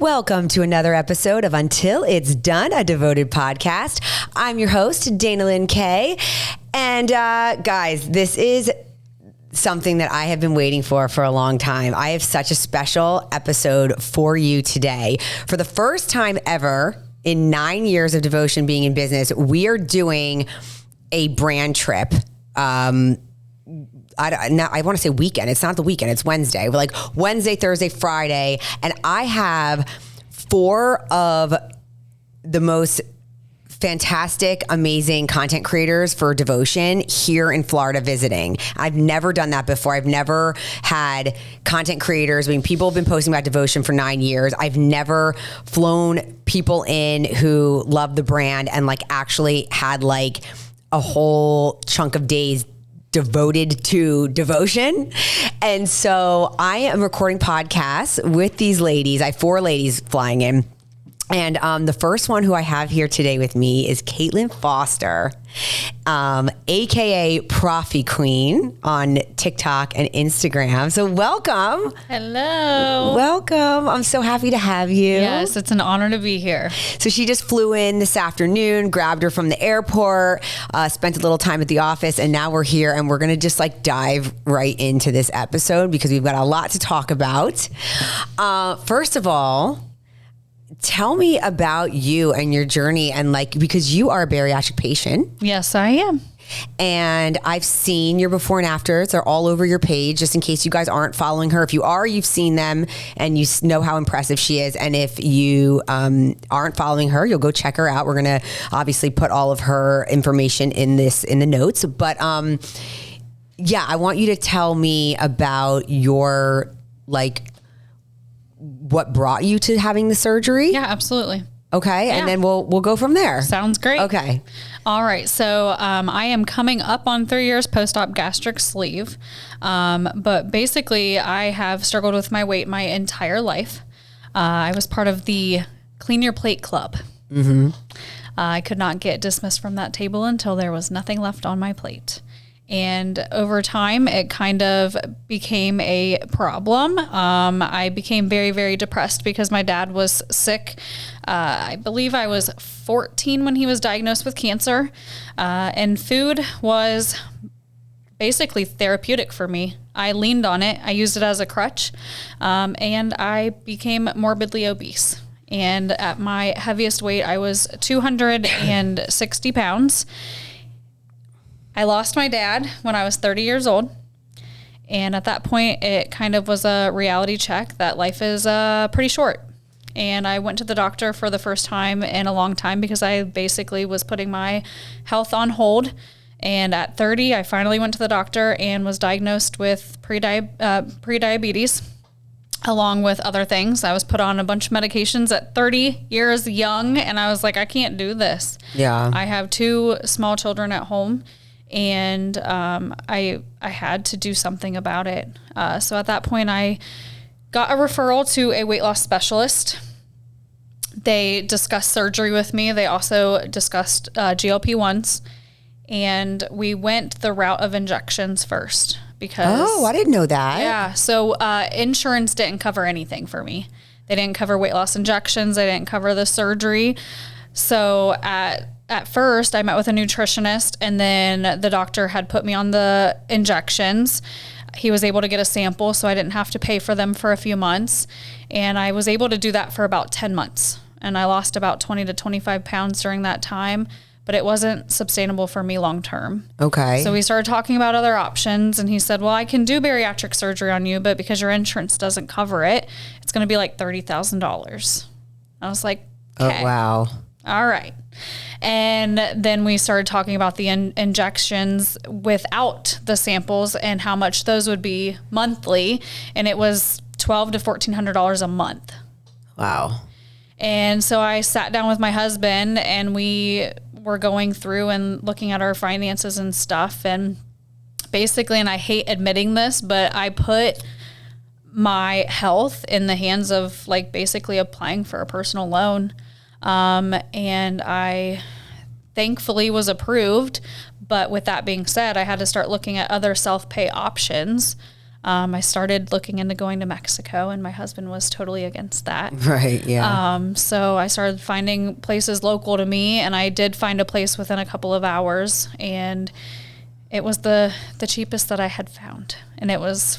Welcome to another episode of Until It's Done, a devoted podcast. I'm your host, Dana Lynn Kay. And guys, this is something that I have been waiting for a long time. I have such a special episode for you today. For the first time ever in 9 years of Devotion being in business, we are doing a brand trip. I want to say weekend. It's not the weekend. It's Wednesday. We're like Wednesday, Thursday, Friday. And I have 4 of the most fantastic, amazing content creators for Devotion here in Florida visiting. I've never done that before. I've never had content creators. I mean, people have been posting about Devotion for 9 years. I've never flown people in who love the brand and like actually had like a whole chunk of days devoted to Devotion. And so I am recording podcasts with these ladies. I have 4 ladies flying in. And the first one who I have here today with me is Katlyn Foster, aka Proffee Queen on TikTok and Instagram. So welcome. Hello. Welcome. I'm so happy to have you. Yes, it's an honor to be here. So she just flew in this afternoon, grabbed her from the airport, spent a little time at the office, and now we're here and we're going to just like dive right into this episode because we've got a lot to talk about. First of all, tell me about you and your journey and like, because you are a bariatric patient. Yes, I am. And I've seen your before and afters. They're all over your page, just in case you guys aren't following her. If you are, you've seen them and you know how impressive she is. And if you aren't following her, you'll go check her out. We're going to obviously put all of her information in the notes. But yeah, I want you to tell me about your like, what brought you to having the surgery? Yeah, absolutely. Okay. Yeah. And then we'll go from there. Sounds great. Okay. All right. So I am coming up on 3 years post-op gastric sleeve. But basically I have struggled with my weight my entire life. I was part of the Clean Your Plate Club. Mm-hmm. I could not get dismissed from that table until there was nothing left on my plate. And over time, it kind of became a problem. I became very, very depressed because my dad was sick. I believe I was 14 when he was diagnosed with cancer. And food was basically therapeutic for me. I leaned on it. I used it as a crutch. And I became morbidly obese. And at my heaviest weight, I was 260 pounds. I lost my dad when I was 30 years old. And at that point, it kind of was a reality check that life is pretty short. And I went to the doctor for the first time in a long time because I basically was putting my health on hold. And at 30, I finally went to the doctor and was diagnosed with prediabetes, along with other things. I was put on a bunch of medications at 30 years young. And I was like, I can't do this. Yeah. I have 2 small children at home. And I had to do something about it. So at that point, I got a referral to a weight loss specialist. They discussed surgery with me. They also discussed GLP-1s. And we went the route of injections first because... Oh, I didn't know that. Yeah. So insurance didn't cover anything for me. They didn't cover weight loss injections. They didn't cover the surgery. So at first, I met with a nutritionist, and then the doctor had put me on the injections. He was able to get a sample, so I didn't have to pay for them for a few months. And I was able to do that for about 10 months. And I lost about 20 to 25 pounds during that time, but it wasn't sustainable for me long term. Okay. So we started talking about other options, and he said, well, I can do bariatric surgery on you, but because your insurance doesn't cover it, it's going to be like $30,000. I was like, okay. Oh, wow. All right. And then we started talking about the injections without the samples and how much those would be monthly. And it was $1,200 to $1,400 a month. Wow. And so I sat down with my husband and we were going through and looking at our finances and stuff. And basically, and I hate admitting this, but I put my health in the hands of like basically applying for a personal loan. And I thankfully was approved. But with that being said, I had to start looking at other self-pay options. I started looking into going to Mexico, and my husband was totally against that. Right. Yeah. So I started finding places local to me, and I did find a place within a couple of hours, and it was the cheapest that I had found, and it was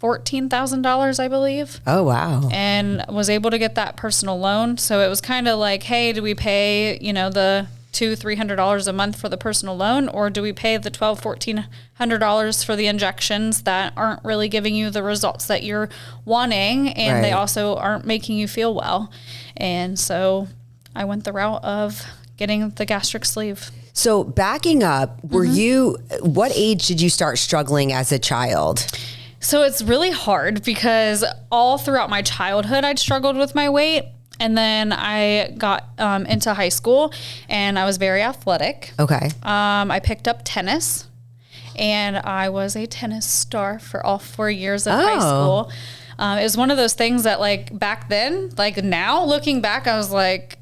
$14,000, I believe. Oh, wow. And was able to get that personal loan. So it was kind of like, hey, do we pay, the $200-$300 a month for the personal loan, or do we pay the $1,200-$1,400 for the injections that aren't really giving you the results that you're wanting, and they also aren't making you feel well? And so I went the route of getting the gastric sleeve. So backing up, what age did you start struggling as a child? So it's really hard because all throughout my childhood, I'd struggled with my weight. And then I got into high school, and I was very athletic. Okay. I picked up tennis, and I was a tennis star for all 4 years of high school. It was one of those things that, like, back then, like now looking back, I was like,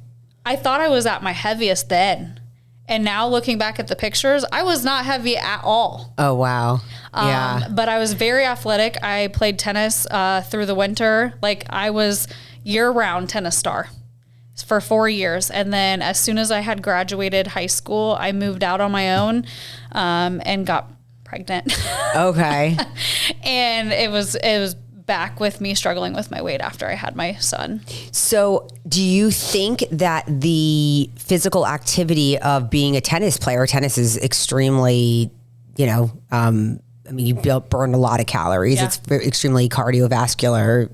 I thought I was at my heaviest then. And now looking back at the pictures, I was not heavy at all. Oh, wow. Yeah. But I was very athletic. I played tennis through the winter. Like, I was year-round tennis star for 4 years. And then as soon as I had graduated high school, I moved out on my own and got pregnant. Okay. And it was back with me struggling with my weight after I had my son. So do you think that the physical activity of being a tennis player, tennis is extremely, you burn a lot of calories. Yeah. It's extremely cardiovascular,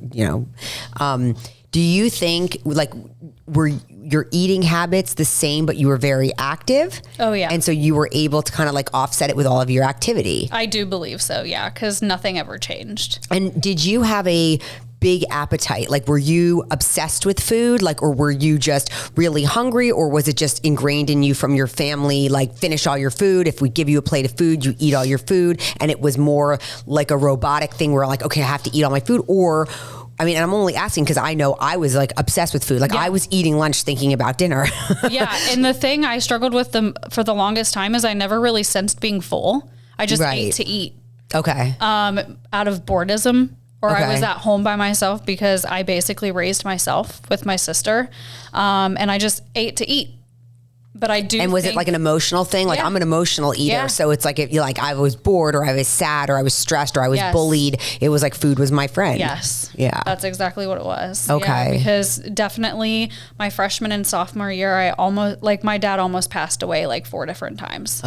do you think, like, were your eating habits the same, but you were very active? Oh, yeah. And so you were able to kind of like offset it with all of your activity? I do believe so, yeah, because nothing ever changed. And did you have a big appetite? Like, were you obsessed with food? Like, or were you just really hungry? Or was it just ingrained in you from your family? Like, finish all your food. If we give you a plate of food, you eat all your food. And it was more like a robotic thing where, like, okay, I have to eat all my food. Or, I mean, and I'm only asking because I know I was like obsessed with food. Like, I was eating lunch thinking about dinner. Yeah. And the thing I struggled with for the longest time is I never really sensed being full. I just ate to eat. Okay. Out of boredom. Or I was at home by myself because I basically raised myself with my sister. And I just ate to eat. But I do. And was it like an emotional thing? Like, I'm an emotional eater. Yeah. So it's like, if you like, I was bored or I was sad or I was stressed or I was bullied, it was like food was my friend. Yes. Yeah. That's exactly what it was. Okay. Yeah, because definitely my freshman and sophomore year, my dad almost passed away like 4 different times.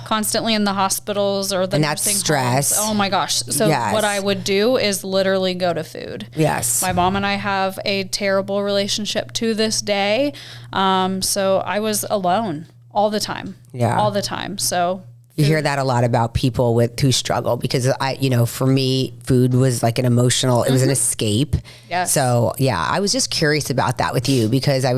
Constantly in the hospitals or the and that's stress. Homes. Oh my gosh. So what I would do is literally go to food. Yes. My mom and I have a terrible relationship to this day. So I was alone all the time. Yeah. All the time. So you hear that a lot about people who struggle because for me, food was like an emotional, it was an escape. Yes. So yeah, I was just curious about that with you because I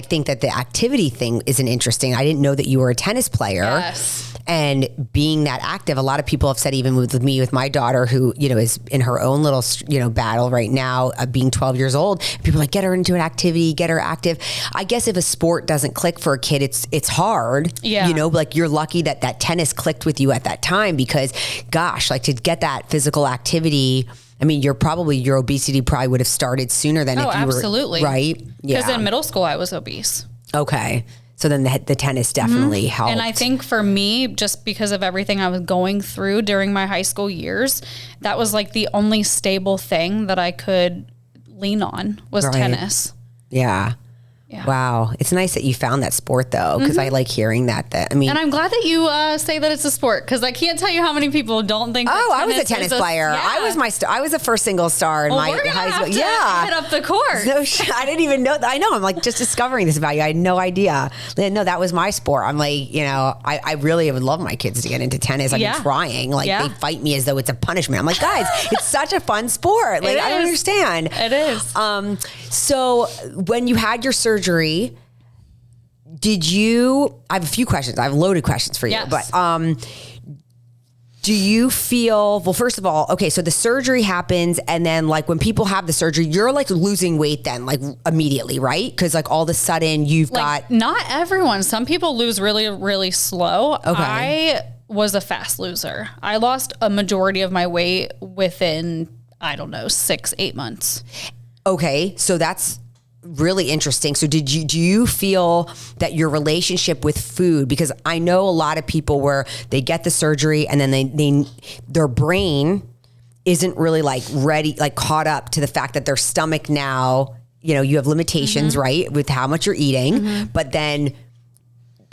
think that the activity thing isn't interesting. I didn't know that you were a tennis player. Yes. And being that active, a lot of people have said, even with me, with my daughter who, is in her own little, battle right now, being 12 years old, people are like, get her into an activity, get her active. I guess if a sport doesn't click for a kid, it's hard. Yeah. Like you're lucky that tennis clicked with you at that time because gosh, like to get that physical activity, I mean, your obesity probably would have started sooner than if you absolutely. were, right? Because in middle school, I was obese. Okay. So then the tennis definitely helped. And I think for me, just because of everything I was going through during my high school years, that was like the only stable thing that I could lean on was tennis. Yeah. Yeah. Wow. It's nice that you found that sport though, because I like hearing that. And I'm glad that you say that it's a sport because I can't tell you how many people don't think. I was a tennis player. I was the first single star in my high school. Yeah, hit up the court. No, I didn't even know. I know. I'm like just discovering this about you. I had no idea. No, that was my sport. I'm like, I really would love my kids to get into tennis. I've been trying. Like they fight me as though it's a punishment. I'm like, guys, it's such a fun sport. Like I don't understand. It is. So when you had your surgery, did you, I have a few questions. I have loaded questions for you, but, do you feel, well, first of all, okay, so the surgery happens and then like when people have the surgery, you're like losing weight then like immediately, right? Because like all of a sudden you've got. Not everyone. Some people lose really, really slow. Okay. was a fast loser. I lost a majority of my weight within, I don't know, 6-8 months. Okay. So that's really interesting. So do you feel that your relationship with food, because I know a lot of people where they get the surgery and then their brain isn't really like ready, like caught up to the fact that their stomach now, you know, you have limitations, right, with how much you're eating, but then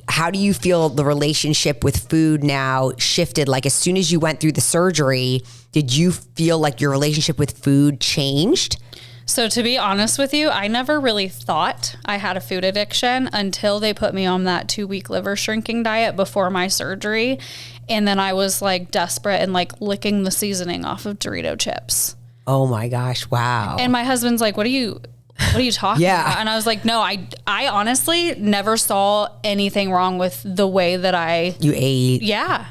how do you feel the relationship with food now shifted? Like as soon as you went through the surgery, did you feel like your relationship with food changed? So to be honest with you, I never really thought I had a food addiction until they put me on that 2-week liver shrinking diet before my surgery. And then I was like desperate and like licking the seasoning off of Dorito chips. Oh my gosh. Wow. And my husband's like, what are you talking about? And I was like, no, I honestly never saw anything wrong with the way that you ate. Yeah.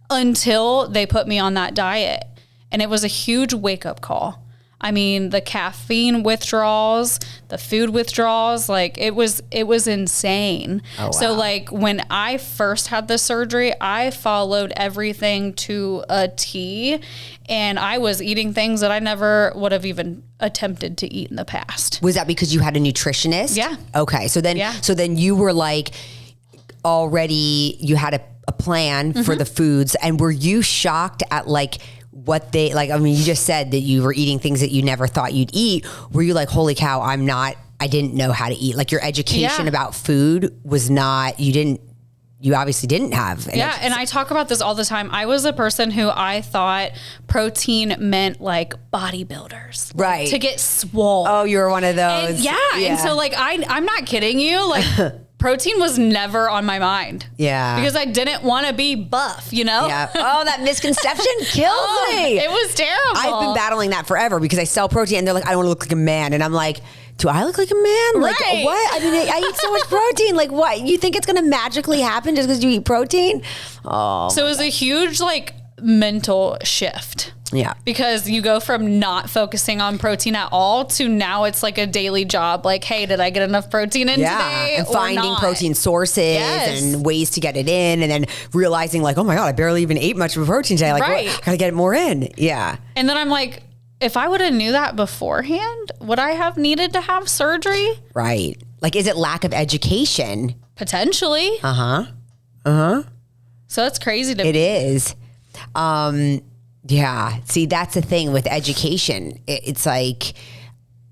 Until they put me on that diet. And it was a huge wake up call. I mean, the caffeine withdrawals, the food withdrawals, like it was insane. Oh, wow. So like when I first had the surgery, I followed everything to a T, and I was eating things that I never would have even attempted to eat in the past. Was that because you had a nutritionist? Yeah. Okay. So then you were like already, you had a plan for the foods, and were you shocked at like what they like? I mean, you just said that you were eating things that you never thought you'd eat. Were you like, holy cow, I didn't know how to eat? Like your education about food was not, you obviously didn't have. And I talk about this all the time. I was a person who I thought protein meant like bodybuilders, right? To get swole. Oh, you were one of those. And so like, I'm not kidding you. Like protein was never on my mind. Yeah. Because I didn't want to be buff, you know? Yeah. Oh, that misconception kills me. It was terrible. I've been battling that forever because I sell protein and they're like, I don't want to look like a man. And I'm like, do I look like a man? Like what? I mean, I eat so much protein. Like what? You think it's going to magically happen just because you eat protein? Oh. So it was a huge like mental shift. Yeah. Because you go from not focusing on protein at all to now it's like a daily job. Like, hey, did I get enough protein in today? And finding protein sources and ways to get it in, and then realizing like, oh my God, I barely even ate much of a protein today. Like, I gotta get it more in. Yeah. And then I'm like, if I would have knew that beforehand, would I have needed to have surgery? Right. Like, is it lack of education? Potentially. Uh-huh. Uh-huh. So that's crazy to me. It is. Yeah. See, that's the thing with education. It's like,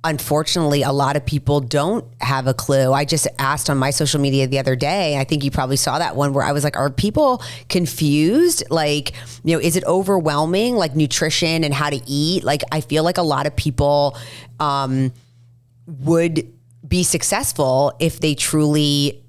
unfortunately, a lot of people don't have a clue. I just asked on my social media the other day, I think you probably saw that one, where I was like, are people confused? Like, you know, is it overwhelming, like nutrition and how to eat? Like, I feel like a lot of people would be successful if they truly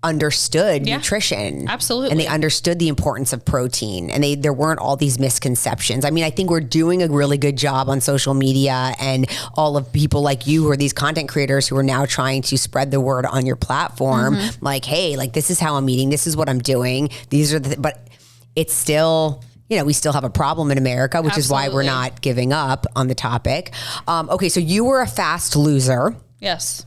understood nutrition. Absolutely. And they understood the importance of protein, and there weren't all these misconceptions. I mean, I think we're doing a really good job on social media, and all of people like you who are these content creators who are now trying to spread the word on your platform. Like, hey, like this is how I'm eating. This is what I'm doing. These are but it's still, you know, we still have a problem in America, which is why we're not giving up on the topic. Okay. So you were a fast loser. Yes.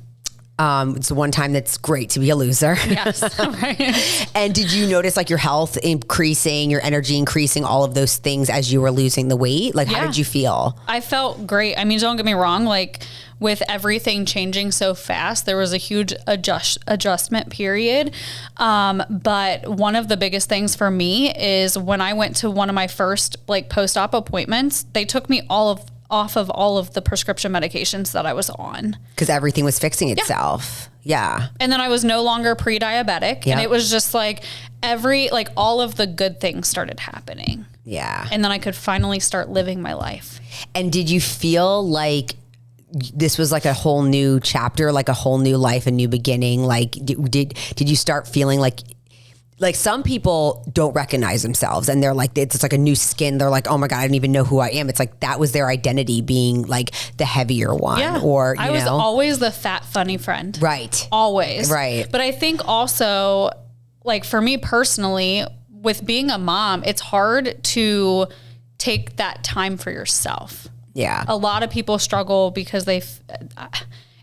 It's the one time that's great to be a loser. Yes. Right. And did you notice like your health increasing, your energy increasing, all of those things as you were losing the weight? Like, how did you feel? I felt great. I mean, don't get me wrong. Like with everything changing so fast, there was a huge adjustment period. But one of the biggest things for me is when I went to one of my first like post-op appointments, they took me off of all of the prescription medications that I was on. Because everything was fixing itself. Yeah. And then I was no longer pre-diabetic. And it was just like all of the good things started happening. Yeah. And then I could finally start living my life. And did you feel like this was like a whole new chapter, like a whole new life, a new beginning? Like, did you start feeling like some people don't recognize themselves and they're like, it's like a new skin. They're like, oh my God, I didn't even know who I am. It's like, that was their identity, being like the heavier one. Yeah. Or, I was always the fat, funny friend. Right. Always. Right. But I think also like for me personally, with being a mom, it's hard to take that time for yourself. Yeah. A lot of people struggle because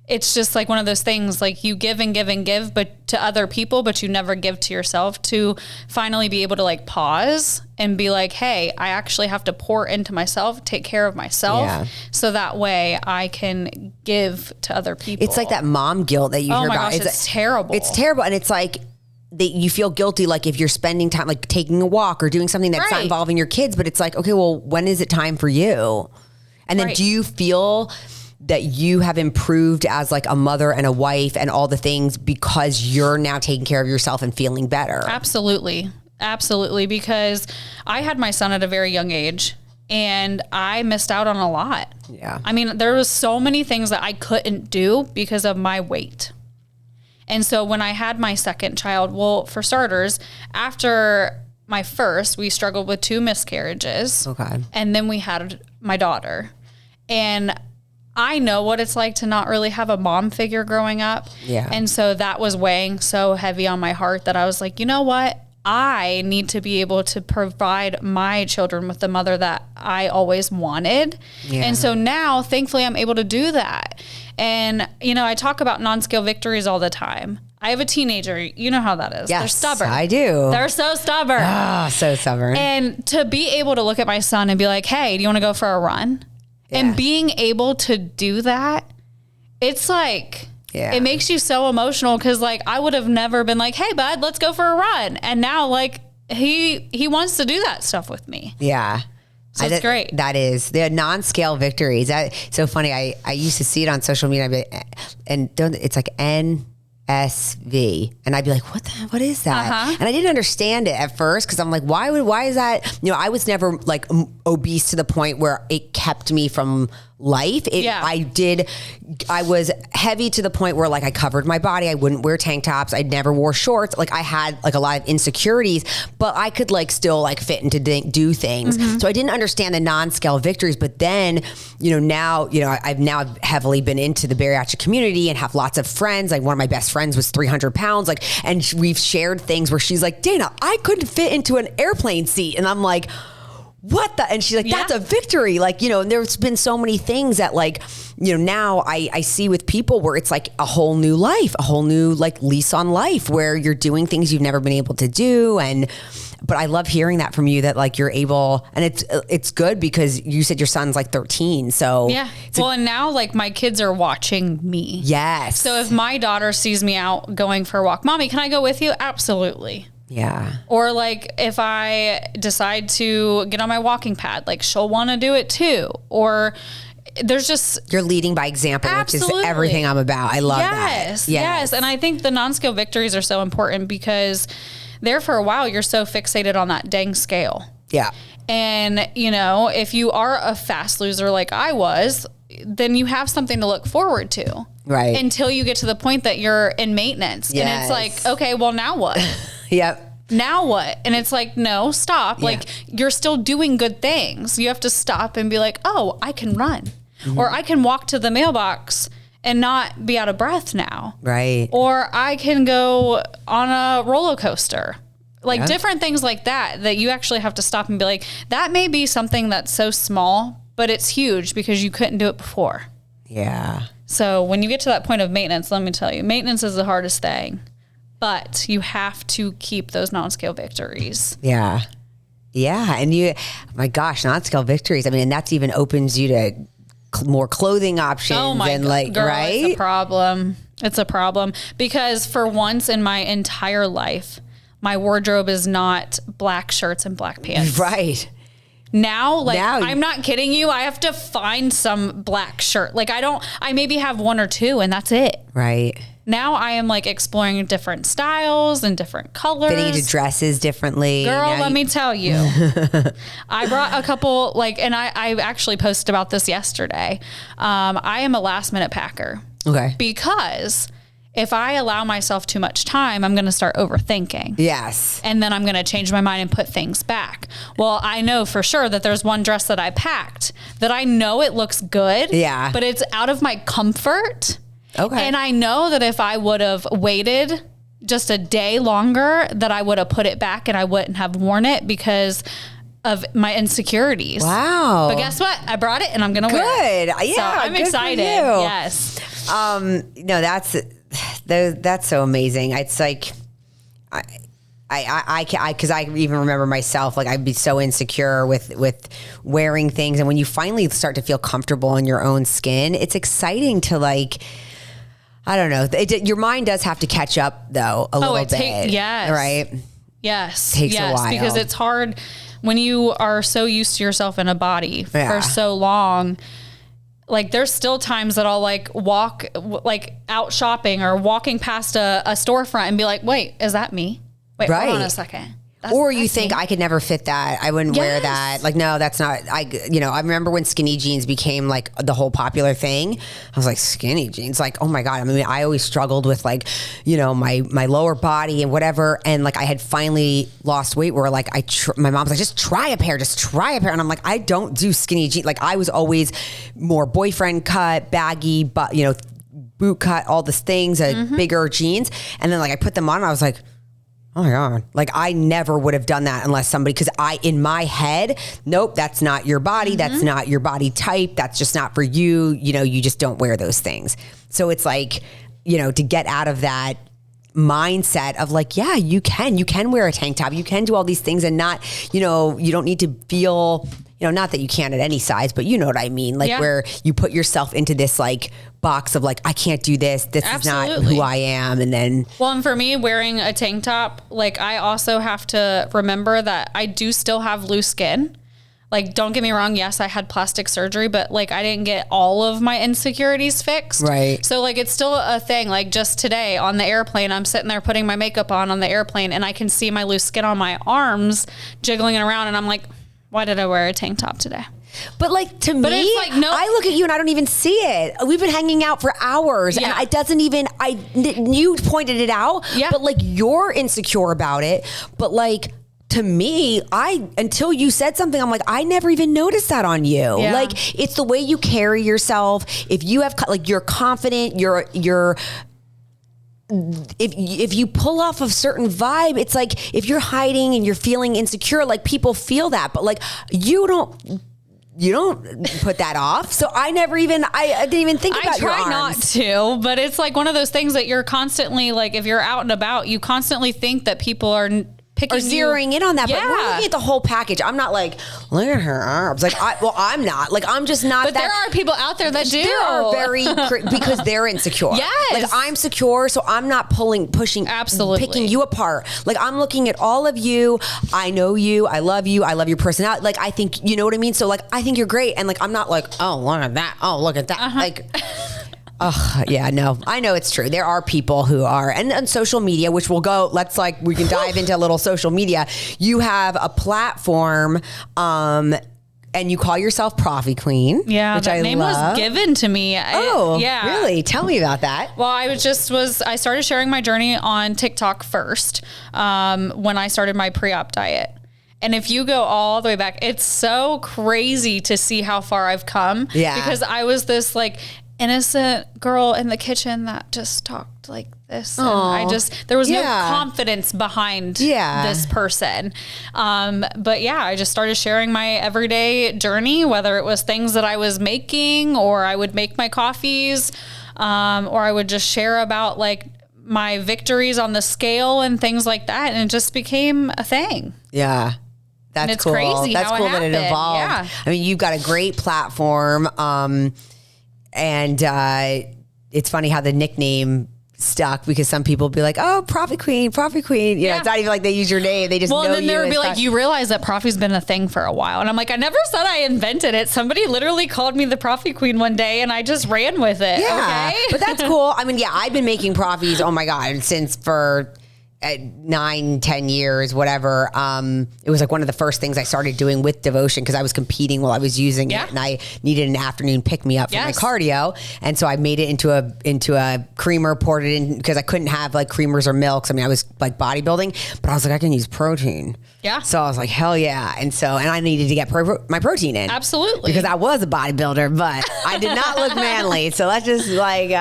it's just like one of those things, like you give and give and give, but to other people, but you never give to yourself, to finally be able to like pause and be like, hey, I actually have to pour into myself, take care of myself, so that way I can give to other people. It's like that mom guilt that you hear about. It's terrible. It's terrible. And it's like, that you feel guilty, like if you're spending time, like taking a walk or doing something that's not involving your kids, but it's like, okay, well, when is it time for you? And then do you feel that you have improved as like a mother and a wife and all the things because you're now taking care of yourself and feeling better? Absolutely. Absolutely. Because I had my son at a very young age and I missed out on a lot. Yeah. I mean, there was so many things that I couldn't do because of my weight. And so when I had my second child, well, for starters, after my first, we struggled with 2 miscarriages. Okay. And then we had my daughter. And I know what it's like to not really have a mom figure growing up. Yeah. And so that was weighing so heavy on my heart that I was like, you know what? I need to be able to provide my children with the mother that I always wanted. Yeah. And so now, thankfully, I'm able to do that. And, you know, I talk about Nonscale victories all the time. I have a teenager. You know how that is. Yes, they're stubborn. I do. They're so stubborn. Ah, so stubborn. And to be able to look at my son and be like, hey, do you want to go for a run? Yeah. And being able to do that, it's like... Yeah. It makes you so emotional because, like, I would have never been like, hey, bud, let's go for a run. And now, like, he wants to do that stuff with me. Yeah. So it's great. That is. The Nonscale victories. That's so funny. I used to see it on social media, and it's like NSV. And I'd be like, what is that? Uh-huh. And I didn't understand it at first because I'm like, why is that? You know, I was never, like, obese to the point where it kept me from life. I was heavy to the point where, like, I covered my body. I wouldn't wear tank tops. I never wore shorts. Like, I had, like, a lot of insecurities, but I could, like, still, like, fit into do things. Mm-hmm. So I didn't understand the non-scale victories. But then, you know, now, you know, I've now heavily been into the bariatric community and have lots of friends. Like, one of my best friends was 300 pounds. Like, and we've shared things where she's like, Dana, I couldn't fit into an airplane seat. And I'm like, what the? And she's like, that's a victory. Like, you know, and there's been so many things that, like, you know, now I see with people where it's like a whole new life, a whole new, like, lease on life where you're doing things you've never been able to do. But I love hearing that from you, that, like, you're able, and it's good because you said your son's like 13. So yeah. Well, and now, like, my kids are watching me. Yes. So if my daughter sees me out going for a walk, Mommy, can I go with you? Absolutely. Yeah. Or, like, if I decide to get on my walking pad, like, she'll want to do it too. Or there's just... You're leading by example, absolutely. Which is everything I'm about. I love that. Yes. And I think the non-scale victories are so important because there for a while, you're so fixated on that dang scale. Yeah. And, you know, if you are a fast loser like I was, then you have something to look forward to. Right. Until you get to the point that you're in maintenance. Yes. And it's like, okay, well, now what? Yep. Now what? And it's like, no, stop. Yeah. Like, you're still doing good things. You have to stop and be like, oh, I can run. Mm-hmm. Or I can walk to the mailbox and not be out of breath now. Right. Or I can go on a roller coaster. Like, different things like that you actually have to stop and be like, that may be something that's so small, but it's huge because you couldn't do it before. Yeah. So when you get to that point of maintenance, let me tell you, maintenance is the hardest thing. But you have to keep those non-scale victories. Yeah. Yeah. And my gosh, non-scale victories. I mean, and that's even opens you to more clothing options. Oh my God, like, girl, right? It's a problem. It's a problem because for once in my entire life, my wardrobe is not black shirts and black pants. Right. Now, like, I'm not kidding you. I have to find some black shirt. Like, I maybe have 1 or 2 and that's it. Right. Now I am, like, exploring different styles and different colors. Fitting into dresses differently. Girl, let me tell you. I brought a couple, like, and I actually posted about this yesterday. I am a last minute packer. Okay. Because if I allow myself too much time, I'm going to start overthinking. Yes. And then I'm going to change my mind and put things back. Well, I know for sure that there's one dress that I packed that I know it looks good. Yeah. But it's out of my comfort. Okay. And I know that if I would have waited just a day longer, that I would have put it back and I wouldn't have worn it because of my insecurities. Wow. But guess what? I brought it and I'm going to wear it. Good. Yeah. So I'm excited. Yes. No, that's so amazing. It's like, because I even remember myself, like I'd be so insecure with wearing things. And when you finally start to feel comfortable in your own skin, it's exciting to like, I don't know. Your mind does have to catch up though a little bit. Yes. Right. Yes. Takes a while. Because it's hard when you are so used to yourself in a body for so long. Like there's still times that I'll like walk like out shopping or walking past a storefront and be like, wait, is that me? Wait, hold on a second. Or you think I could never fit that. I wouldn't wear that. Like, no, that's not, I remember when skinny jeans became like the whole popular thing. I was like, skinny jeans, like, oh my God. I mean, I always struggled with like, my lower body and whatever. And like, I had finally lost weight where like, my mom was like, just try a pair. And I'm like, I don't do skinny jeans. Like I was always more boyfriend cut, baggy, but boot cut, all these things, bigger jeans. And then like, I put them on and I was like, oh my God. Like I never would have done that unless somebody, because in my head, nope, that's not your body. That's not your body type. That's just not for you. You just don't wear those things. So it's like, to get out of that mindset of like, yeah, you can wear a tank top. You can do all these things and not, you don't need to feel, not that you can at any size, but you know what I mean? Like where you put yourself into this like box of like, I can't do this. This is not who I am. And then. Well, and for me wearing a tank top, like I also have to remember that I do still have loose skin. Like, don't get me wrong. Yes, I had plastic surgery, but like I didn't get all of my insecurities fixed. Right. So like, it's still a thing. Like just today on the airplane, I'm sitting there putting my makeup on the airplane and I can see my loose skin on my arms jiggling around. And I'm like, why did I wear a tank top today? But like to me, it's like, no, I look at you and I don't even see it. We've been hanging out for hours and it doesn't even, you pointed it out, but like you're insecure about it. But like, to me, until you said something, I'm like, I never even noticed that on you. Yeah. Like it's the way you carry yourself. If you have like, you're confident, if you pull off a certain vibe, it's like if you're hiding and you're feeling insecure, like people feel that, but like you don't put that off. So I didn't even think about your arms. I try not to, but it's like one of those things that you're constantly like, if you're out and about, you constantly think that people are picking zeroing in on that, but we're looking at the whole package. I'm not like, look at her arms. Like, I'm not. Like, I'm just not. But there are people out there that do. There are because they're insecure. Yes. Like, I'm secure, so I'm not pushing, absolutely, picking you apart. Like, I'm looking at all of you. I know you. I love you. I love your personality. Like, I think, you know what I mean? So, like, I think you're great. And, like, I'm not like, oh, look at that. Oh, look at that. Like... Oh, yeah, no, I know it's true. There are people who are, and on social media, which we'll go, we can dive into a little social media. You have a platform, and you call yourself Proffee Queen. Yeah, which that name was given to me. Yeah. Really? Tell me about that. Well, I started sharing my journey on TikTok first, when I started my pre-op diet. And if you go all the way back, it's so crazy to see how far I've come. Yeah. Because I was this like innocent girl in the kitchen that just talked like this. And there was no confidence behind this person. But yeah, I just started sharing my everyday journey, whether it was things that I was making, or I would make my coffees, or I would just share about like my victories on the scale and things like that. And it just became a thing. Yeah. That's cool. Crazy. That's cool that it evolved. Yeah. I mean, you've got a great platform. And it's funny how the nickname stuck, because some people be like, oh, Proffee Queen. You know, it's not even like they use your name. They just know you. Well, then they would be like, you realize that Proffee's been a thing for a while. And I'm like, I never said I invented it. Somebody literally called me the Proffee Queen one day and I just ran with it. Yeah, okay? But that's cool. I mean, yeah, I've been making Proffies, oh my God, since for 9-10 years, whatever. It was like one of the first things I started doing with devotion, because I was competing while I was using it, and I needed an afternoon pick me up for my cardio. And so I made it into a creamer, poured it in, because I couldn't have like creamers or milks. I mean, I was like bodybuilding, but I was like, I can use protein. Yeah. So I was like, hell yeah. And I needed to get my protein in. Absolutely. Because I was a bodybuilder, but I did not look manly. So that's just like,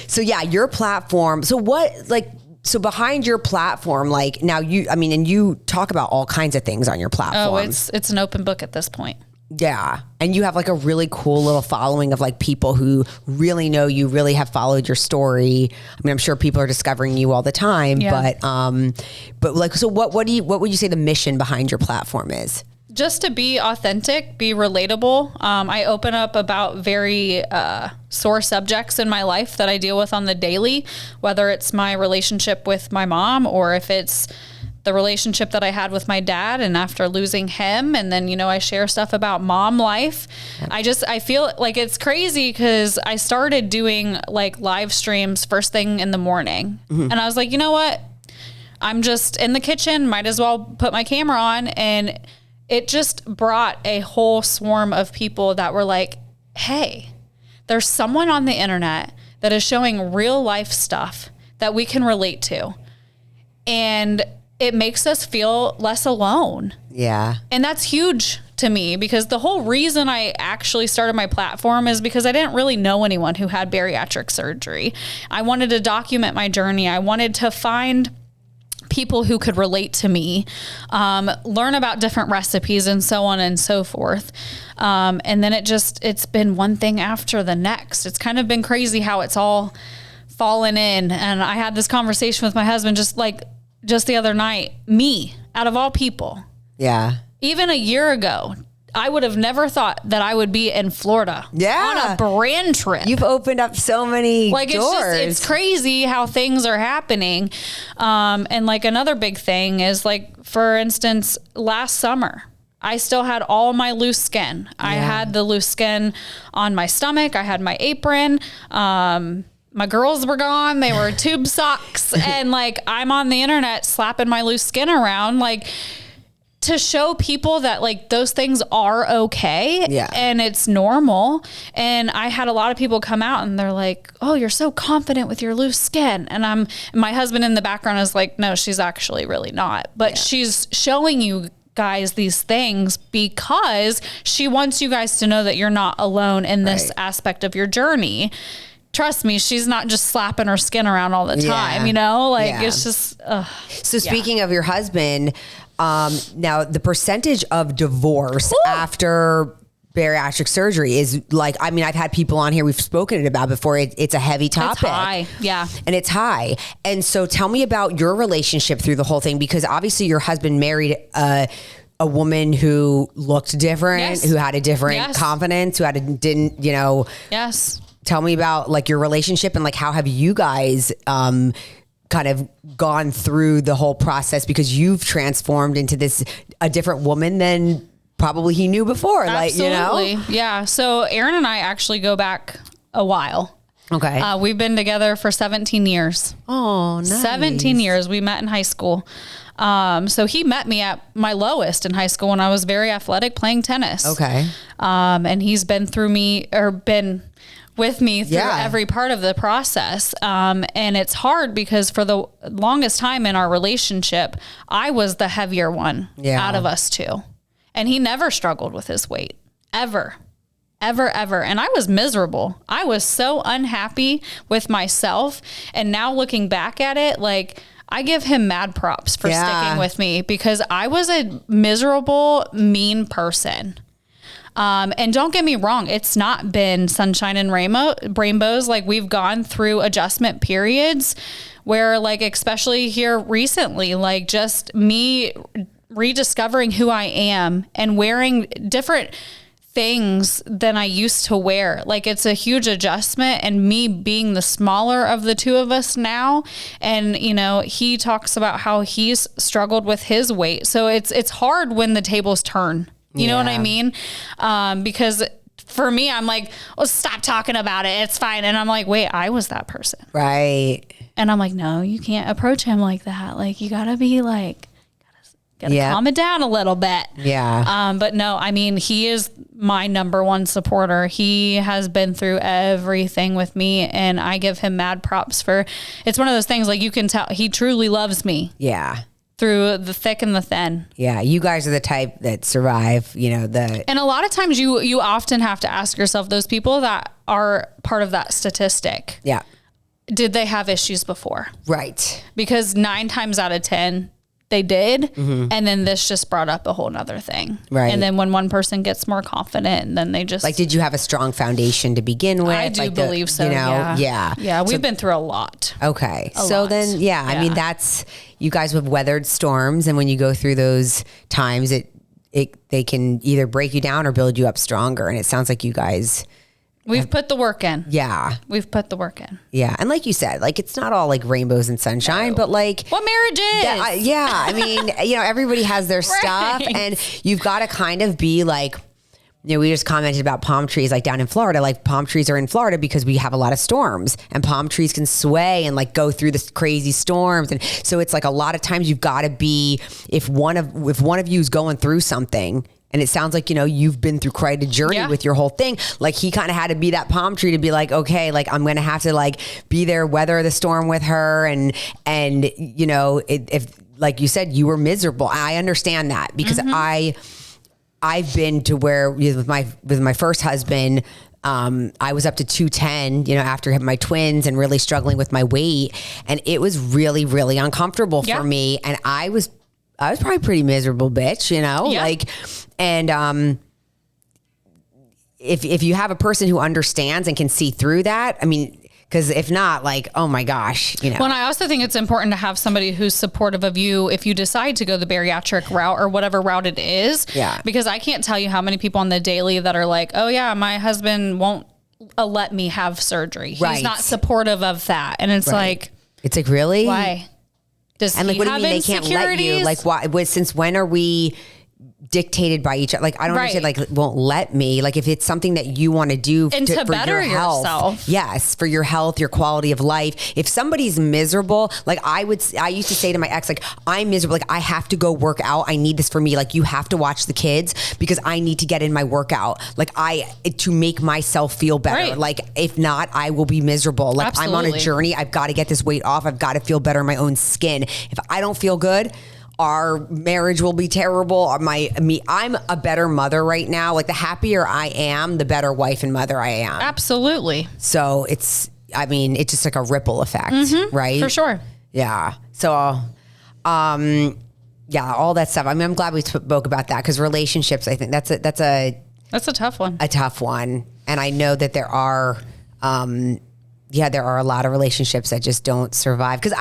so yeah, your platform. So behind your platform, like now and you talk about all kinds of things on your platform. Oh, it's an open book at this point. Yeah. And you have like a really cool little following of like people who really know you, really have followed your story. I mean, I'm sure people are discovering you all the time, but like, so what would you say the mission behind your platform is? Just to be authentic, be relatable. I open up about very sore subjects in my life that I deal with on the daily, whether it's my relationship with my mom or if it's the relationship that I had with my dad and after losing him. And then, I share stuff about mom life. Yep. I feel like it's crazy because I started doing like live streams first thing in the morning. Mm-hmm. And I was like, you know what? I'm just in the kitchen, might as well put my camera on. And it just brought a whole swarm of people that were like, hey, there's someone on the internet that is showing real life stuff that we can relate to. And it makes us feel less alone. Yeah. And that's huge to me because the whole reason I actually started my platform is because I didn't really know anyone who had bariatric surgery. I wanted to document my journey. I wanted to find people who could relate to me, learn about different recipes and so on and so forth. And then it's been one thing after the next. It's kind of been crazy how it's all fallen in. And I had this conversation with my husband just the other night, me out of all people. Yeah. Even a year ago, I would have never thought that I would be in Florida on a brand trip. You've opened up so many doors. It's crazy how things are happening. And like another big thing is like, for instance, last summer, I still had all my loose skin. Yeah. I had the loose skin on my stomach. I had my apron. My girls were gone. They were tube socks. And like, I'm on the internet slapping my loose skin around. Like, to show people that like those things are okay and it's normal. And I had a lot of people come out and they're like, oh, you're so confident with your loose skin. And my husband in the background is like, no, she's actually really not. But she's showing you guys these things because she wants you guys to know that you're not alone in this aspect of your journey. Trust me, she's not just slapping her skin around all the time, it's just. So speaking of your husband, now the percentage of divorce after bariatric surgery is like, I mean, I've had people on here, we've spoken about before. It's a heavy topic. It's high. Yeah. And it's high. And so tell me about your relationship through the whole thing, because obviously your husband married a woman who looked different, who had a different confidence, who didn't. Yes. Tell me about like your relationship and like, how have you guys, kind of gone through the whole process, because you've transformed into a different woman than probably he knew before. Absolutely. Yeah. So Aaron and I actually go back a while. Okay. We've been together for 17 years. Oh, nice. 17 years. We met in high school. So he met me at my lowest in high school when I was very athletic playing tennis. Okay. And he's been with me through every part of the process. And it's hard because for the longest time in our relationship, I was the heavier one out of us two. And he never struggled with his weight, ever. And I was miserable. I was so unhappy with myself. And now looking back at it, like, I give him mad props for sticking with me, because I was a miserable, mean person. And don't get me wrong, it's not been sunshine and rainbows. Like, we've gone through adjustment periods where, like, especially here recently, like just me rediscovering who I am and wearing different things than I used to wear. Like, it's a huge adjustment, and me being the smaller of the two of us now. And, he talks about how he's struggled with his weight. So it's hard when the tables turn. You know what I mean? Because for me, I'm like, well, stop talking about it. It's fine. And I'm like, wait, I was that person. Right. And I'm like, no, you can't approach him like that. Like, you gotta be like, gotta calm it down a little bit. Yeah. But no, I mean, he is my number one supporter. He has been through everything with me, and I give him mad props it's one of those things, like, you can tell he truly loves me. Yeah. Through the thick and the thin. Yeah, you guys are the type that survive, And a lot of times you often have to ask yourself, those people that are part of that statistic. Yeah. Did they have issues before? Right. Because 9 times out of 10, they did. And then this just brought up a whole nother thing. Right. And then when one person gets more confident, then they just like, did you have a strong foundation to begin with? I do like believe so. Yeah. We've been through a lot. Okay. A lot. Then, I mean, that's, you guys have weathered storms. And when you go through those times, they can either break you down or build you up stronger. And it sounds like you guys... We've put the work in. Yeah. We've put the work in. Yeah. And like you said, like, it's not all like rainbows and sunshine, but like... What marriage is. I mean, everybody has their stuff, and you've got to kind of be like... we just commented about palm trees, like down in Florida, like palm trees are in Florida because we have a lot of storms, and palm trees can sway and like go through this crazy storms. And so it's like a lot of times you've got to be, if one of you is going through something, and it sounds like, you've been through quite a journey with your whole thing. Like, he kind of had to be that palm tree to be like, okay, like, I'm going to have to like be there, weather the storm with her. And if like you said, you were miserable. I understand that because I've been to where with my first husband, I was up to 210, after having my twins and really struggling with my weight. And it was really, really uncomfortable for me. And I was probably pretty miserable bitch, like, and, if you have a person who understands and can see through that, I mean, because if not, like, oh my gosh, Well, and I also think it's important to have somebody who's supportive of you if you decide to go the bariatric route or whatever route it is. Yeah. Because I can't tell you how many people on the daily that are like, oh yeah, my husband won't let me have surgery. Right. He's not supportive of that. And it's like, really? Why? Does and like, he what do have you mean they can't let you? Like, why? Since when are we dictated by each other? Like, I don't understand. Like, won't let me. Like, if it's something that you want to do and to better your health, yourself. Yes, for your health, your quality of life. If somebody's miserable, like I used to say to my ex, like, I'm miserable. Like, I have to go work out. I need this for me. Like, you have to watch the kids because I need to get in my workout. Like, to make myself feel better. Right. Like, if not, I will be miserable. Like, Absolutely. I'm on a journey. I've got to get this weight off. I've got to feel better in my own skin. If I don't feel good, our marriage will be terrible. I'm a better mother right now. Like, the happier I am, the better wife and mother I am. Absolutely. So it's just like a ripple effect, right? For sure. Yeah. So, all that stuff. I mean, I'm glad we spoke about that because relationships, I think that's a tough one. A tough one. And I know that there are, there are a lot of relationships that just don't survive. Because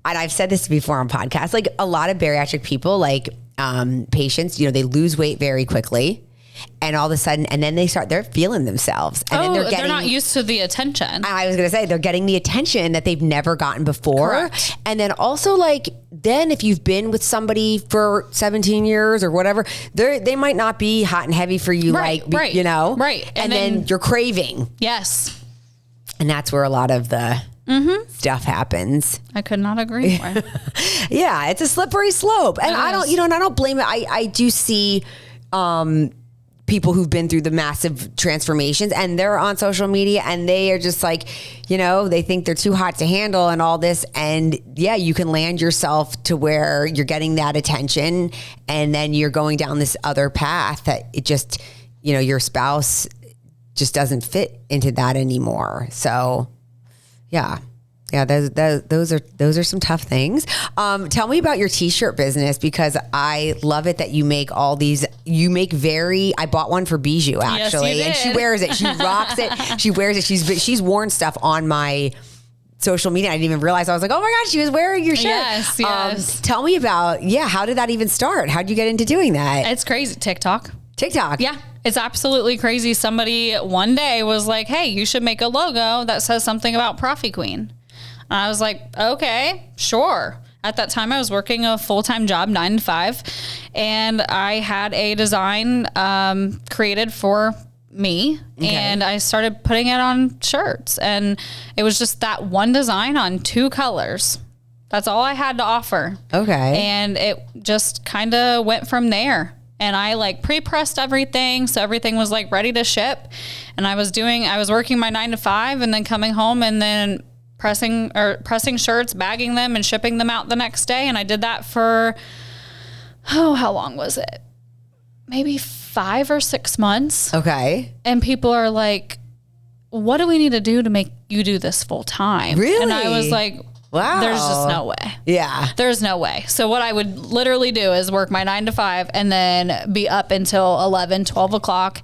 and I've said this before on podcasts, like a lot of bariatric people, like patients, they lose weight very quickly. And all of a sudden, and then they're feeling themselves. And then they're not used to the attention. I was going to say, they're getting the attention that they've never gotten before. Correct. And then also, like, then if you've been with somebody for 17 years or whatever, they might not be hot and heavy for you, Right. Right. And then you're craving. Yes. And that's where a lot of the stuff happens. I could not agree more. Yeah, it's a slippery slope. And I don't blame it. I do see people who've been through the massive transformations and they're on social media and they are just like, they think they're too hot to handle and all this. And you can land yourself to where you're getting that attention and then you're going down this other path that it just, your spouse just doesn't fit into that anymore. So yeah, those are some tough things. Tell me about your t-shirt business because I love it that you make all these. I bought one for Bijou actually, yes, and she wears it. She rocks it. She wears it. She's worn stuff on my social media. I didn't even realize. I was like, oh my God, she was wearing your shirt. Yes. Tell me about how did that even start? How'd you get into doing that? It's crazy. TikTok. Yeah. It's absolutely crazy. Somebody one day was like, hey, you should make a logo that says something about Proffee Queen. And I was like, okay, sure. At that time, I was working a full-time job, 9 to 5. And I had a design created for me. Okay. And I started putting it on shirts. And it was just that one design on 2 colors. That's all I had to offer. Okay. And it just kind of went from there. And I like pre-pressed everything. So everything was like ready to ship. And I was working my 9 to 5 and then coming home and then pressing shirts, bagging them and shipping them out the next day. And I did that for, how long was it? Maybe 5 or 6 months. Okay. And people are like, what do we need to do to make you do this full time? Really? And I was like, Wow. There's just no way. Yeah. There's no way. So what I would literally do is work my 9 to 5 and then be up until 11, 12 o'clock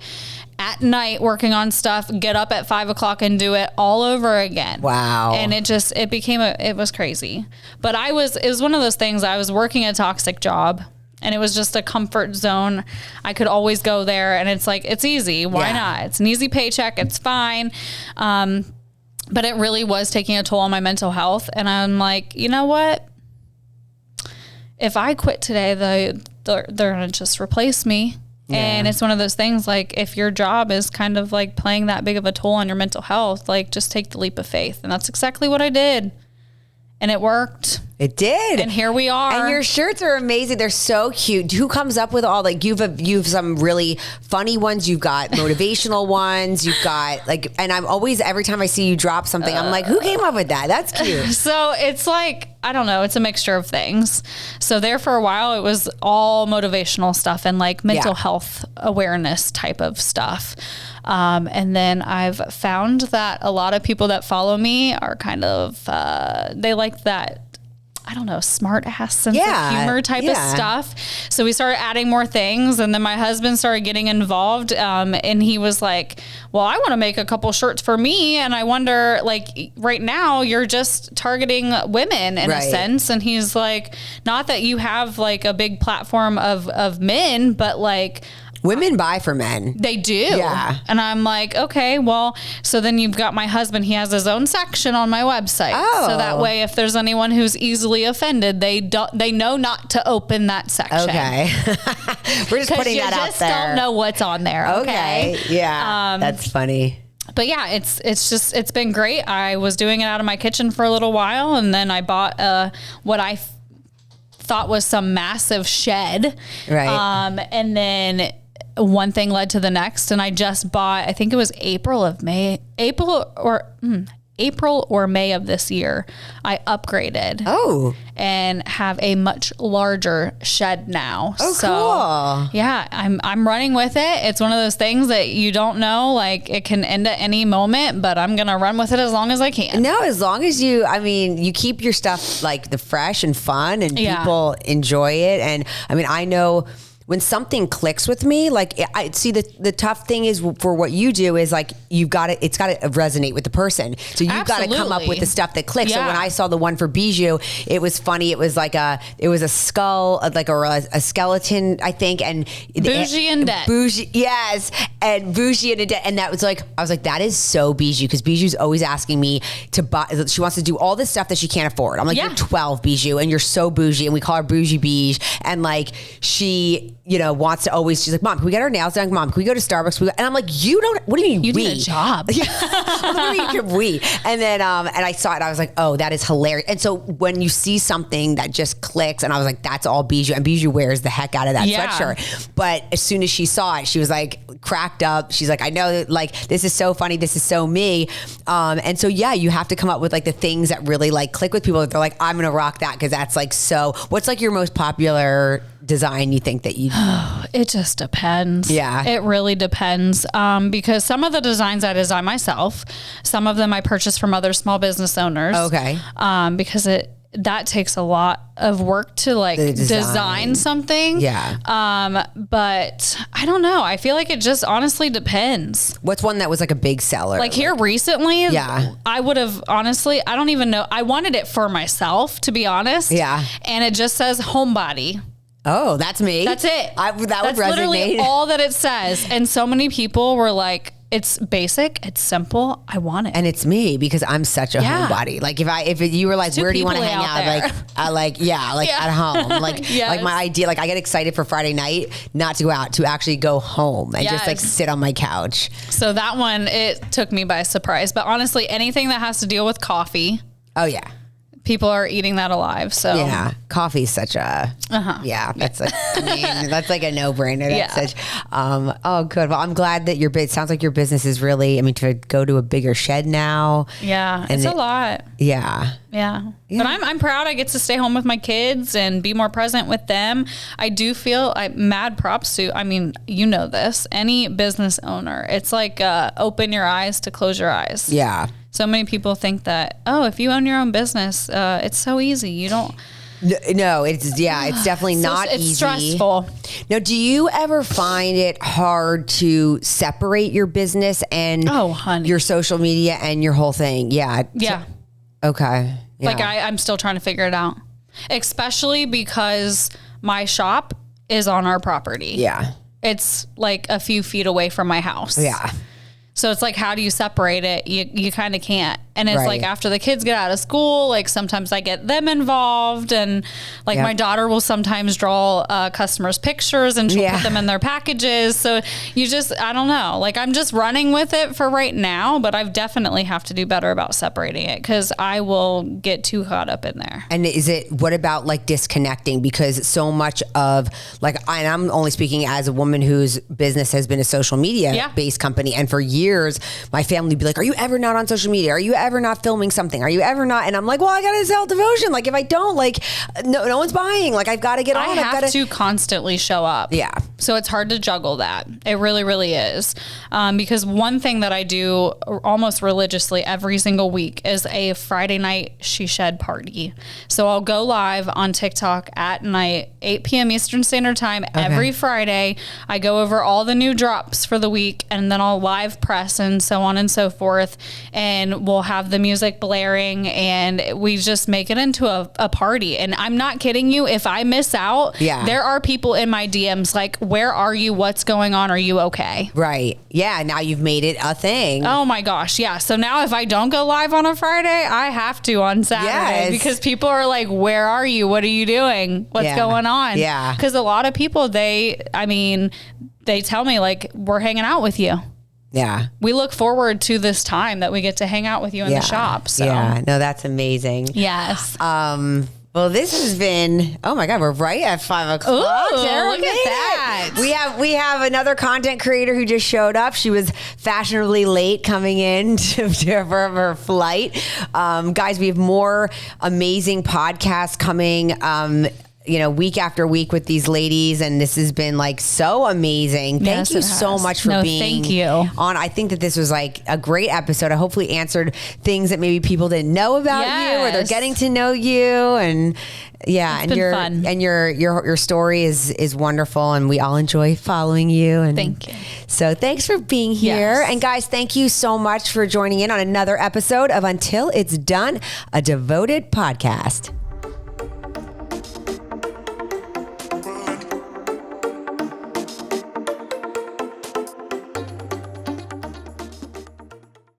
at night working on stuff, get up at 5 o'clock and do it all over again. Wow. And it was crazy. But it was one of those things. I was working a toxic job and it was just a comfort zone. I could always go there and it's like, it's easy. Why not? It's an easy paycheck. It's fine. But it really was taking a toll on my mental health. And I'm like, you know what? If I quit today, they're going to just replace me. Yeah. And it's one of those things, like, if your job is kind of like playing that big of a toll on your mental health, like, just take the leap of faith. And that's exactly what I did. And it worked. It did. And here we are. And your shirts are amazing. They're so cute. Who comes up with all, like, you've some really funny ones. You've got motivational ones. You've got, like, and I'm always, every time I see you drop something, I'm like, who came up with that? That's cute. So it's like, I don't know. It's a mixture of things. So there for a while, it was all motivational stuff and like mental health awareness type of stuff. And then I've found that a lot of people that follow me are kind of, they like that, I don't know, smart ass sense of humor type of stuff. So we started adding more things, and then my husband started getting involved. And he was like, well, I want to make a couple shirts for me. And I wonder, like, right now you're just targeting women in a sense. And he's like, not that you have like a big platform of men, but like, women buy for men. They do. Yeah. And I'm like, okay, well, so then you've got my husband. He has his own section on my website. Oh. So that way, if there's anyone who's easily offended, they know not to open that section. Okay. We're just putting that out there. You just don't know what's on there. Okay. Yeah. That's funny. But yeah, it's been great. I was doing it out of my kitchen for a little while, and then I bought what I thought was some massive shed. Right. And then one thing led to the next, and I just bought, I think it was April or May of this year, I upgraded. Oh. And have a much larger shed now. Oh, so, cool. Yeah, I'm running with it. It's one of those things that you don't know, like it can end at any moment, but I'm going to run with it as long as I can. No, as long as you keep your stuff like the fresh and fun and people enjoy it. And I mean, I know when something clicks with me, like I see the tough thing is for what you do is like it's got to resonate with the person. So you've got to come up with the stuff that clicks. Yeah. So when I saw the one for Bijou, it was funny. It was like a skull, like a skeleton, I think, and bougie and dead. Bougie, yes, and bougie and dead. And that was like, I was like, that is so Bijou, because Bijou's always asking me to buy. She wants to do all this stuff that she can't afford. I'm like, you're 12, Bijou, and you're so bougie, and we call her Bougie Beige, and like she, wants to always, she's like, Mom, can we get our nails done? Mom, can we go to Starbucks? And I'm like, what do you mean you we? need a job. Yeah. What do you mean we? And then, and I saw it, and I was like, oh, that is hilarious. And so when you see something that just clicks, and I was like, that's all Bijou, and Bijou wears the heck out of that sweatshirt. But as soon as she saw it, she was like cracked up. She's like, I know, like, this is so funny. This is so me. And so, yeah, you have to come up with like the things that really like click with people. They're like, I'm going to rock that, because that's like, so what's like your most popular design you think that you It just depends. Yeah, it really depends, because some of the designs I design myself, some of them I purchase from other small business owners. Okay. Because that takes a lot of work to like design something. Yeah. But I don't know, I feel like it just honestly depends. What's one that was like a big seller? Like here recently, yeah, I would have honestly, I don't even know, I wanted it for myself, to be honest. Yeah. And it just says homebody. Oh, that's me. That's it. That's would resonate. Literally all that it says. And so many people were like, it's basic, it's simple, I want it. And it's me, because I'm such a homebody. Like if you were like, where do you want to hang out? Like, at home. Like, like my idea, like I get excited for Friday night, not to go out, to actually go home and just like sit on my couch. So that one, it took me by surprise. But honestly, anything that has to deal with coffee. Oh yeah. People are eating that alive. So yeah, coffee is such a that's like, I mean, that's like a no-brainer. That's such oh good. Well, I'm glad that it sounds like your business is really, I mean, to go to a bigger shed now. Yeah, it's a lot. Yeah. But I'm proud I get to stay home with my kids and be more present with them. I do feel mad props to, I mean, you know this, any business owner, it's like open your eyes to close your eyes. Yeah. So many people think that, oh, if you own your own business, it's so easy. You don't. No, it's definitely not it's easy. Stressful. Now, do you ever find it hard to separate your business and your social media and your whole thing? Yeah. Okay. Yeah. Like I'm still trying to figure it out, especially because my shop is on our property. Yeah. It's like a few feet away from my house. Yeah. So it's like, how do you separate it? You kind of can't. And it's like after the kids get out of school, like sometimes I get them involved, and like my daughter will sometimes draw customers' pictures and she'll put them in their packages. So I don't know. Like I'm just running with it for right now, but I definitely have to do better about separating it because I will get too caught up in there. And what about like disconnecting? Because so much of like, and I'm only speaking as a woman whose business has been a social media based company. And for years, my family would be like, are you ever not on social media? Are you ever not filming something? Are you ever not? And I'm like, well, I got to sell devotion. Like if I don't, like no one's buying. Like I've got to get on. I have to constantly show up. Yeah. So it's hard to juggle that. It really, really is. Because one thing that I do almost religiously every single week is a Friday night she shed party. So I'll go live on TikTok at night, 8 p.m. Eastern Standard Time every Friday. I go over all the new drops for the week, and then I'll live press and so on and so forth. And we'll have the music blaring, and we just make it into a party. And I'm not kidding you. If I miss out, there are people in my DMs like, where are you? What's going on? Are you okay? Right. Yeah. Now you've made it a thing. Oh my gosh. Yeah. So now if I don't go live on a Friday, I have to on Saturday because people are like, where are you? What are you doing? What's going on? Yeah. Because a lot of people, they tell me like, we're hanging out with you. Yeah. We look forward to this time that we get to hang out with you in the shop. So. Yeah. No, that's amazing. Yes. Well, this has been, oh my God, we're right at 5 o'clock. Ooh, look at that. We have another content creator who just showed up. She was fashionably late coming in for her flight. Guys, we have more amazing podcasts coming, week after week with these ladies, and this has been like so amazing. Thank you so much for being on. I think that this was like a great episode. I hopefully answered things that maybe people didn't know about you, or they're getting to know you, and your story is wonderful, and we all enjoy following you. And thank you. So thanks for being here. And guys, thank you so much for joining in on another episode of Until It's Done, a devoted podcast.